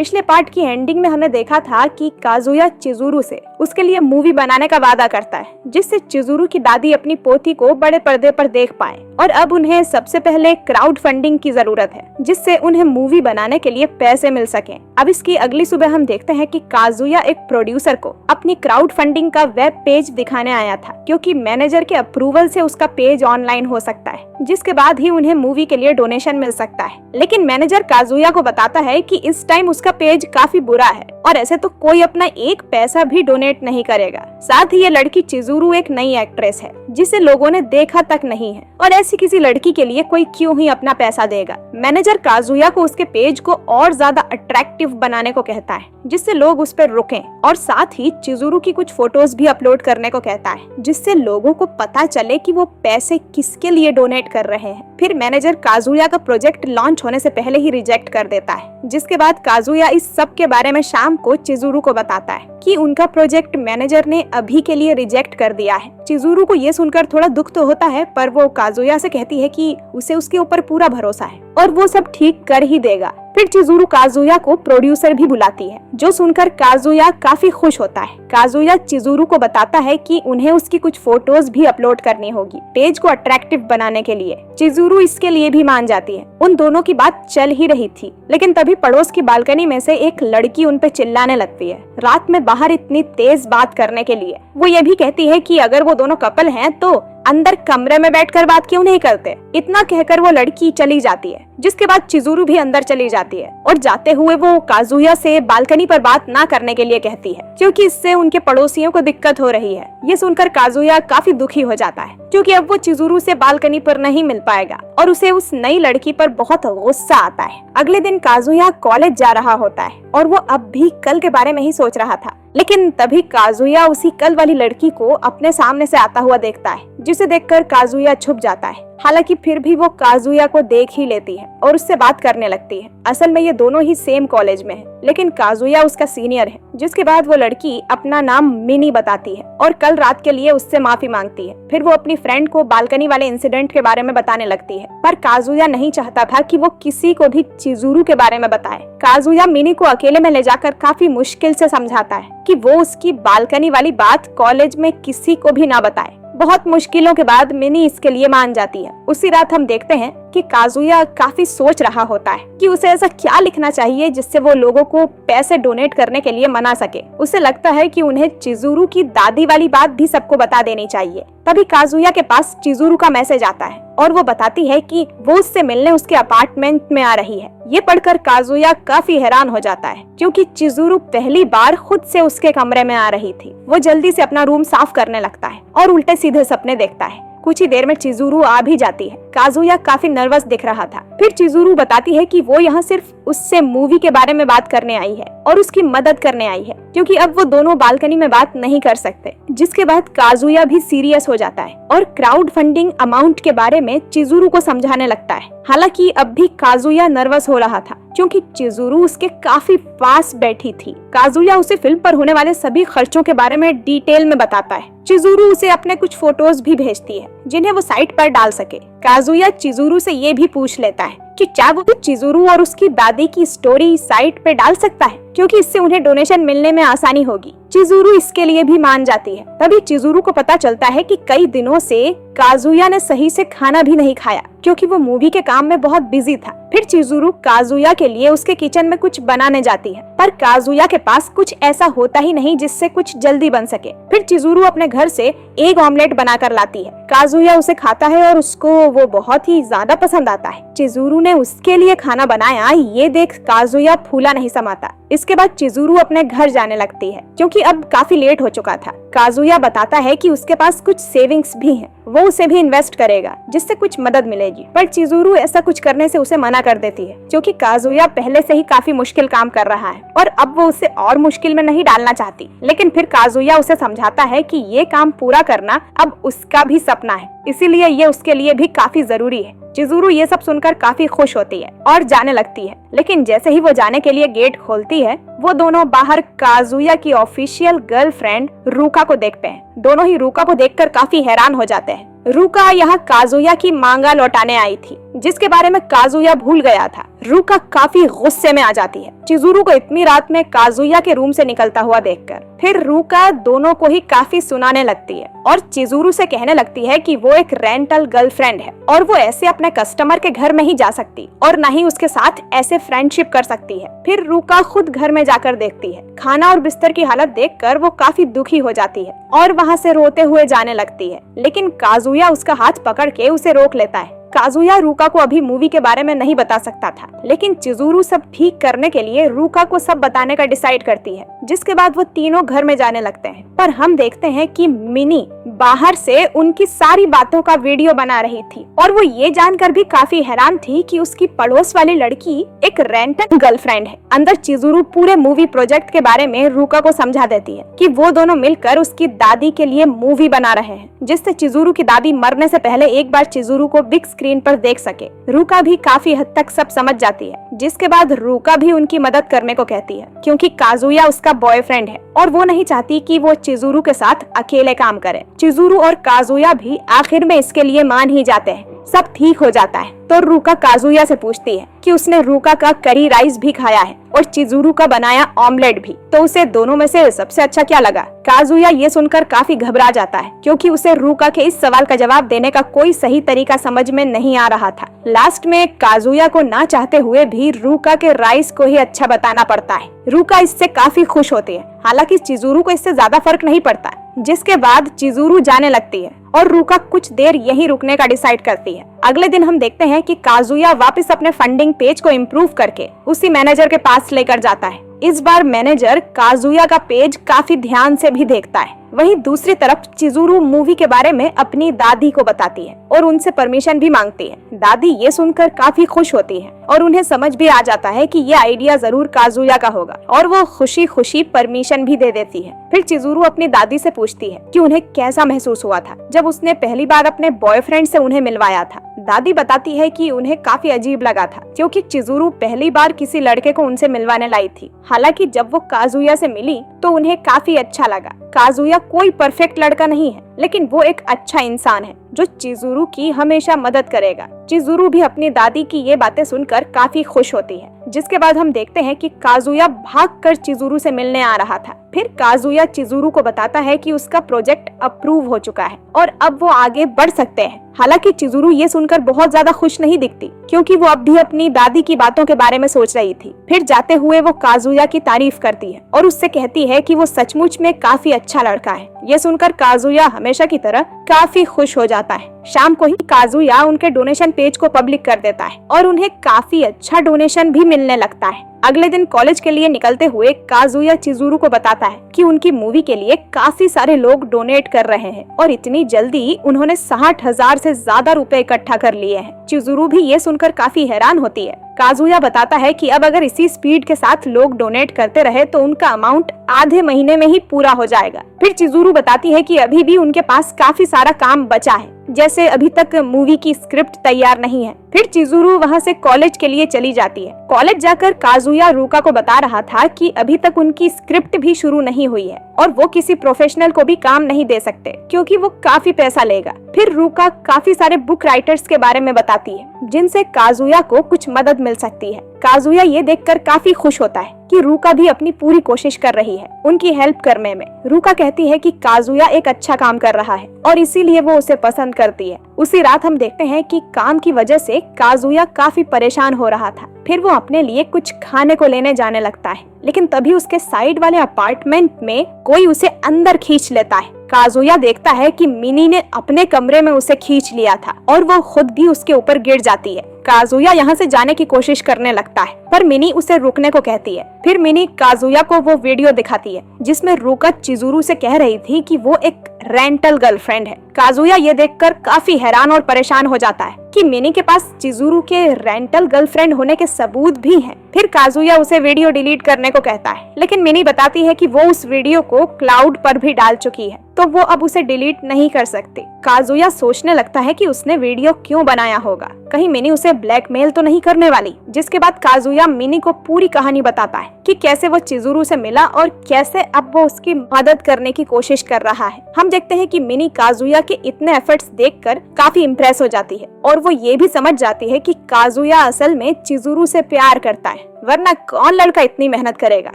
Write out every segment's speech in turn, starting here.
पिछले पार्ट की एंडिंग में हमने देखा था कि काजुया चिजुरू से उसके लिए मूवी बनाने का वादा करता है, जिससे चिजुरू की दादी अपनी पोती को बड़े पर्दे पर देख पाए। और अब उन्हें सबसे पहले क्राउड फंडिंग की जरूरत है, जिससे उन्हें मूवी बनाने के लिए पैसे मिल सके। अब इसकी अगली सुबह हम देखते हैं कि काजुया एक प्रोड्यूसर को अपनी क्राउड फंडिंग का वेब पेज दिखाने आया था, क्योंकि मैनेजर के अप्रूवल से उसका पेज ऑनलाइन हो सकता है, जिसके बाद ही उन्हें मूवी के लिए डोनेशन मिल सकता है। लेकिन मैनेजर काजुया को बताता है कि इस टाइम उसका पेज काफी बुरा है और ऐसे तो कोई अपना एक पैसा भी डोनेट नहीं करेगा। साथ ही ये लड़की चिजुरू एक नई एक्ट्रेस है जिसे लोगों ने देखा तक नहीं है, और ऐसी किसी लड़की के लिए कोई क्यों ही अपना पैसा देगा। मैनेजर काजुया को उसके पेज को और ज्यादा अट्रैक्टिव बनाने को कहता है, जिससे लोग उस पर रुकें, और साथ ही चिजुरू की कुछ फोटोज भी अपलोड करने को कहता है, जिससे लोगों को पता चले कि वो पैसे किसके लिए डोनेट कर रहे हैं। फिर मैनेजर काजुया का प्रोजेक्ट लॉन्च होने से पहले ही रिजेक्ट कर देता है, जिसके बाद काजुया इस सब के बारे में शाम को चिजुरू को बताता है कि उनका प्रोजेक्ट मैनेजर ने अभी के लिए रिजेक्ट कर दिया है। चिजुरू को ये सुनकर थोड़ा दुख तो होता है, पर वो काजुया से कहती है कि उसे उसके ऊपर पूरा भरोसा है और वो सब ठीक कर ही देगा। फिर चिजुरू काजुया को प्रोड्यूसर भी बुलाती है, जो सुनकर काजुया काफी खुश होता है। काजुया चिजुरू को बताता है कि उन्हें उसकी कुछ फोटोज भी अपलोड करनी होगी पेज को अट्रैक्टिव बनाने के लिए। चिजुरू इसके लिए भी मान जाती है। उन दोनों की बात चल ही रही थी, लेकिन तभी पड़ोस की बालकनी में से एक लड़की उन पे चिल्लाने लगती है, रात में बाहर इतनी तेज बात करने के लिए। वो ये भी कहती है कि अगर वो दोनों कपल हैं तो अंदर कमरे में बैठकर बात क्यों नहीं करते। इतना कहकर वो लड़की चली जाती है, जिसके बाद चिजुरू भी अंदर चली जाती है और जाते हुए वो काजुया से बालकनी पर बात ना करने के लिए कहती है, क्योंकि इससे उनके पड़ोसियों को दिक्कत हो रही है। ये सुनकर काजुया काफी दुखी हो जाता है, क्योंकि अब वो चिजुरू से बालकनी पर नहीं मिल पाएगा और उसे उस नई लड़की पर बहुत गुस्सा आता है। अगले दिन काजुया कॉलेज जा रहा होता है और वो अब भी कल के बारे में ही सोच रहा था, लेकिन तभी काजुया उसी कल वाली लड़की को अपने सामने से आता हुआ देखता है, जिसे देखकर काजुया छुप जाता है। हालांकि फिर भी वो काजुया को देख ही लेती है और उससे बात करने लगती है। असल में ये दोनों ही सेम कॉलेज में है, लेकिन काजुया उसका सीनियर है। जिसके बाद वो लड़की अपना नाम मिनी बताती है और कल रात के लिए उससे माफी मांगती है। फिर वो अपनी फ्रेंड को बालकनी वाले इंसिडेंट के बारे में बताने लगती है, पर काजुया नहीं चाहता था कि वो किसी को भी चिजुरू के बारे में बताए। काजुया मिनी को अकेले में ले जाकर काफी मुश्किल से समझाता है कि वो उसकी बालकनी वाली बात कॉलेज में किसी को भी ना बताए। बहुत मुश्किलों के बाद मिनी इसके लिए मान जाती है। उसी रात हम देखते हैं कि काजुया काफी सोच रहा होता है कि उसे ऐसा क्या लिखना चाहिए जिससे वो लोगों को पैसे डोनेट करने के लिए मना सके। उसे लगता है कि उन्हें चिजुरू की दादी वाली बात भी सबको बता देनी चाहिए। तभी काजुया के पास चिजुरू का मैसेज आता है और वो बताती है कि वो उससे मिलने उसके अपार्टमेंट में आ रही है। ये पढ़कर काजुया काफी हैरान हो जाता है, क्योंकि चिजुरू पहली बार खुद से उसके कमरे में आ रही थी। वो जल्दी से अपना रूम साफ करने लगता है और उल्टे सीधे सपने देखता है। कुछ ही देर में चिजुरू आ भी जाती है। काजुया काफी नर्वस दिख रहा था। फिर चिजुरू बताती है कि वो यहाँ सिर्फ उससे मूवी के बारे में बात करने आई है और उसकी मदद करने आई है, क्योंकि अब वो दोनों बालकनी में बात नहीं कर सकते। जिसके बाद काजुया भी सीरियस हो जाता है और क्राउड फंडिंग अमाउंट के बारे में चिजुरू को समझाने लगता है। हालांकि अब भी काजुया नर्वस हो रहा था, क्योंकि चिजुरू उसके काफी पास बैठी थी। काजुया उसे फिल्म पर होने वाले सभी खर्चों के बारे में डिटेल में बताता है। चिजुरू उसे अपने कुछ फोटोज भी भेजती है, जिन्हें वो साइट पर डाल सके। काजुया चिजुरू से ये भी पूछ लेता है कि क्या वो चिजुरू और उसकी दादी की स्टोरी साइट पे डाल सकता है, क्योंकि इससे उन्हें डोनेशन मिलने में आसानी होगी। चिजुरू इसके लिए भी मान जाती है। तभी चिजुरू को पता चलता है कि कई दिनों से काजुया ने सही से खाना भी नहीं खाया, क्योंकि वो मूवी के काम में बहुत बिजी था। फिर चिजुरू काजुया के लिए उसके किचन में कुछ बनाने जाती है, पर काजुया के पास कुछ ऐसा होता ही नहीं जिससे कुछ जल्दी बन सके। फिर चिजुरू अपने घर से एग ऑमलेट बनाकर लाती है। काजुया उसे खाता है और उसको वो बहुत ही ज्यादा पसंद आता है। चिजुरू ने उसके लिए खाना बनाया, ये देख काजुया फूला नहीं समाता। इसके बाद चिजुरू अपने घर जाने लगती है, क्योंकि अब काफी लेट हो चुका था। काजुया बताता है कि उसके पास कुछ सेविंग्स भी हैं, वो उसे भी इन्वेस्ट करेगा जिससे कुछ मदद मिलेगी। पर चिजुरू ऐसा कुछ करने से उसे मना कर देती है, क्योंकि काजुया पहले से ही काफी मुश्किल काम कर रहा है और अब वो उसे और मुश्किल में नहीं डालना चाहती। लेकिन फिर काजुया उसे समझाता है कि ये काम पूरा करना अब उसका भी सपना है, इसीलिए ये उसके लिए भी काफी जरूरी है। चिजुरू ये सब सुनकर काफी खुश होती है और जाने लगती है। लेकिन जैसे ही वो जाने के लिए गेट खोलती है, वो दोनों बाहर काजुया की ऑफिशियल गर्लफ्रेंड रूका को देखते हैं। दोनों ही रूका को देखकर काफी हैरान हो जाते हैं। रूका यहाँ काजुया की मांगा लौटाने आई थी, जिसके बारे में काजुया भूल गया था। रूका काफी गुस्से में आ जाती है चिजुरू को इतनी रात में काजुया के रूम से निकलता हुआ देखकर। फिर रूका दोनों को ही काफी सुनाने लगती है और चिजुरू से कहने लगती है कि वो एक रेंटल गर्लफ्रेंड है और वो ऐसे अपने कस्टमर के घर में ही जा सकती और न ही उसके साथ ऐसे फ्रेंडशिप कर सकती है। फिर रूका खुद घर में जाकर देखती है। खाना और बिस्तर की हालत देखकर वो काफी दुखी हो जाती है और वहाँ से रोते हुए जाने लगती है, लेकिन काजुया उसका हाथ पकड़ के उसे रोक लेता है। काजुया रूका को अभी मूवी के बारे में नहीं बता सकता था, लेकिन चिजुरू सब ठीक करने के लिए रूका को सब बताने का डिसाइड करती है, जिसके बाद वो तीनों घर में जाने लगते हैं। पर हम देखते हैं कि मिनी बाहर से उनकी सारी बातों का वीडियो बना रही थी और वो ये जानकर भी काफी हैरान थी कि उसकी पड़ोस वाली लड़की एक रेंटल गर्लफ्रेंड है। अंदर चिजुरू पूरे मूवी प्रोजेक्ट के बारे में रूका को समझा देती है कि वो दोनों मिलकर उसकी दादी के लिए मूवी बना रहे हैं, जिससे चिजुरू की दादी मरने से पहले एक बार चिजुरू को बिग स्क्रीन पर देख सके। रूका भी काफी हद तक सब समझ जाती है, जिसके बाद रूका भी उनकी मदद करने को कहती है, क्योंकि काजुया उसका बॉयफ्रेंड है और वो नहीं चाहती कि वो चिजुरू के साथ अकेले काम करे। चिजुरू और काजुया भी आखिर में इसके लिए मान ही जाते हैं। सब ठीक हो जाता है तो रूका काजुया से पूछती है कि उसने रूका का करी राइस भी खाया है और चिजुरू का बनाया ऑमलेट भी, तो उसे दोनों में से सबसे अच्छा क्या लगा। काजुया ये सुनकर काफी घबरा जाता है, क्योंकि उसे रूका के इस सवाल का जवाब देने का कोई सही तरीका समझ में नहीं आ रहा था। लास्ट में काजुया को ना चाहते हुए भी रूका के राइस को ही अच्छा बताना पड़ता है। रूका इससे काफी खुश होती है, हालांकि चिजुरू को इससे ज्यादा फर्क नहीं पड़ता, जिसके बाद चिजुरू जाने लगती है और रूका कुछ देर यहीं रुकने का डिसाइड करती है। अगले दिन हम देखते हैं कि काजुया वापस अपने फंडिंग पेज को इम्प्रूव करके उसी मैनेजर के पास लेकर जाता है। इस बार मैनेजर काजुया का पेज काफी ध्यान से भी देखता है। वहीं दूसरी तरफ चिजुरू मूवी के बारे में अपनी दादी को बताती है और उनसे परमिशन भी मांगती है। दादी ये सुनकर काफी खुश होती है और उन्हें समझ भी आ जाता है कि ये आइडिया जरूर काजुया का होगा और वो खुशी खुशी परमिशन भी दे देती है। फिर चिजुरू अपनी दादी से पूछती है कि उन्हें कैसा महसूस हुआ था जब उसने पहली बार अपने बॉयफ्रेंड से उन्हें मिलवाया था। दादी बताती है कि उन्हें काफी अजीब लगा था, क्योंकि चिजुरू पहली बार किसी लड़के को उनसे मिलवाने लाई थी। हालांकि जब वो काजुया से मिली तो उन्हें काफी अच्छा लगा। काजुया कोई परफेक्ट लड़का नहीं है, लेकिन वो एक अच्छा इंसान है जो चिजुरू की हमेशा मदद करेगा। चिजुरू भी अपनी दादी की ये बातें सुनकर काफी खुश होती है, जिसके बाद हम देखते हैं कि काजुया भागकर चिजुरू से मिलने आ रहा था। फिर काजुया चिजुरू को बताता है कि उसका प्रोजेक्ट अप्रूव हो चुका है और अब वो आगे बढ़ सकते हैं। हालांकि चिजुरू ये सुनकर बहुत ज्यादा खुश नहीं दिखती, क्योंकि वो अब भी अपनी दादी की बातों के बारे में सोच रही थी। फिर जाते हुए वो काजुया की तारीफ करती है और उससे कहती है कि वो सचमुच में काफी अच्छा लड़का है। ये सुनकर काजुया हमेशा की तरह काफी खुश हो जाता है। शाम को ही काजुया उनके डोनेशन पेज को पब्लिक कर देता है और उन्हें काफी अच्छा डोनेशन भी मिलने लगता है। अगले दिन कॉलेज के लिए निकलते हुए काजुया चिजुरू को बताता है कि उनकी मूवी के लिए काफी सारे लोग डोनेट कर रहे हैं और इतनी जल्दी उन्होंने 60,000 से ज्यादा रुपए इकट्ठा कर लिए हैं। चिजुरू भी ये सुनकर काफी हैरान होती है। काजुया बताता है कि अब अगर इसी स्पीड के साथ लोग डोनेट करते रहे तो उनका अमाउंट आधे महीने में ही पूरा हो जाएगा। फिर चिजुरू बताती है कि अभी भी उनके पास काफी सारा काम बचा है, जैसे अभी तक मूवी की स्क्रिप्ट तैयार नहीं है। फिर चिजुरू वहाँ से कॉलेज के लिए चली जाती है। कॉलेज जाकर काजुया रूका को बता रहा था कि अभी तक उनकी स्क्रिप्ट भी शुरू नहीं हुई है और वो किसी प्रोफेशनल को भी काम नहीं दे सकते, क्योंकि वो काफी पैसा लेगा। फिर रूका काफी सारे बुक राइटर्स के बारे में बताती है जिनसे काजुया को कुछ मदद मिल सकती है। काजुया ये देखकर काफी खुश होता है कि रूका भी अपनी पूरी कोशिश कर रही है उनकी हेल्प करने में। रूका कहती है कि काजुया एक अच्छा काम कर रहा है और इसीलिए वो उसे पसंद करती है। उसी रात हम देखते हैं कि काम की वजह से काजुया काफी परेशान हो रहा था। फिर वो अपने लिए कुछ खाने को लेने जाने लगता है, लेकिन तभी उसके साइड वाले अपार्टमेंट में कोई उसे अंदर खींच लेता है। काजुया देखता है कि मिनी ने अपने कमरे में उसे खींच लिया था और वो खुद भी उसके ऊपर गिर जाती है। काजुया यहाँ से जाने की कोशिश करने लगता है, पर मिनी उसे रुकने को कहती है। फिर मिनी काजुया को वो वीडियो दिखाती है जिसमें रूका चिजुरू से कह रही थी कि वो एक रेंटल गर्लफ्रेंड है। काजुया ये देखकर काफी हैरान और परेशान हो जाता है कि मिनी के पास चिजुरू के रेंटल गर्लफ्रेंड होने के सबूत भी हैं। फिर काजुया उसे वीडियो डिलीट करने को कहता है, लेकिन मिनी बताती है कि वो उस वीडियो को क्लाउड पर भी डाल चुकी है, तो तो वो अब उसे डिलीट नहीं कर सकती। काजुया सोचने लगता है कि उसने वीडियो क्यों बनाया होगा, कहीं मिनी उसे ब्लैकमेल तो नहीं करने वाली। जिसके बाद काजुया मिनी को पूरी कहानी बताता है कि कैसे वो चिजुरू से मिला और कैसे अब वो उसकी मदद करने की कोशिश कर रहा है। हम देखते हैं कि मिनी काजुया के इतने एफर्ट्स देखकर काफी इम्प्रेस हो जाती है और वो ये भी समझ जाती है कि काजुया असल में चिजुरू से प्यार करता है, वरना कौन लड़का इतनी मेहनत करेगा।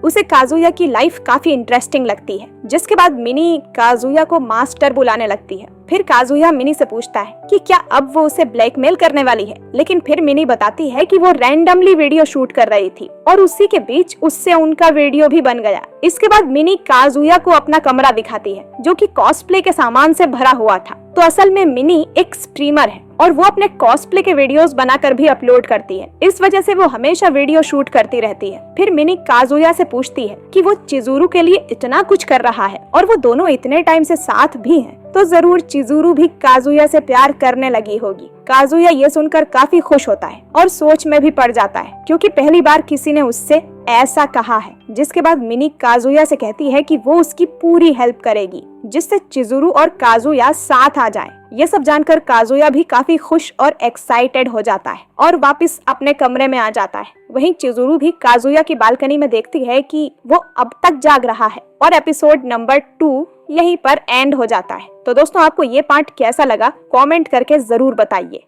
उसे काजुया की लाइफ काफी इंटरेस्टिंग लगती है। जिसके बाद मिनी काजुया को मास्टर बुलाने लगती है। फिर काजुया मिनी से पूछता है कि क्या अब वो उसे ब्लैकमेल करने वाली है, लेकिन फिर मिनी बताती है कि वो रैंडमली वीडियो शूट कर रही थी और उसी के बीच उससे उनका वीडियो भी बन गया। इसके बाद मिनी काजुया को अपना कमरा दिखाती है जो कि कॉस्प्ले के सामान से भरा हुआ था। तो असल में मिनी एक स्ट्रीमर है और वो अपने कॉस्प्ले के वीडियोस बनाकर भी अपलोड करती है। इस वजह से वो हमेशा वीडियो शूट करती रहती है। फिर मिनी काजुया से पूछती है कि वो चिजुरू के लिए इतना कुछ कर रहा है और वो दोनों इतने टाइम से साथ भी हैं, तो जरूर चिजुरू भी काजुया से प्यार करने लगी होगी। काजुया ये सुनकर काफी खुश होता है और सोच में भी पड़ जाता है क्योंकि पहली बार किसी ने उससे ऐसा कहा है। जिसके बाद मिनी काजुया से कहती है कि वो उसकी पूरी हेल्प करेगी जिससे चिजुरू और काजुया साथ आ जाएं। ये सब जानकर काजुया भी काफी खुश और एक्साइटेड हो जाता है और वापस अपने कमरे में आ जाता है। वहीं चिजुरू भी काजुया की बालकनी में देखती है कि वो अब तक जाग रहा है और एपिसोड नंबर 2 यहीं पर एंड हो जाता है। तो दोस्तों, आपको ये पार्ट कैसा लगा कमेंट करके जरूर बताइए।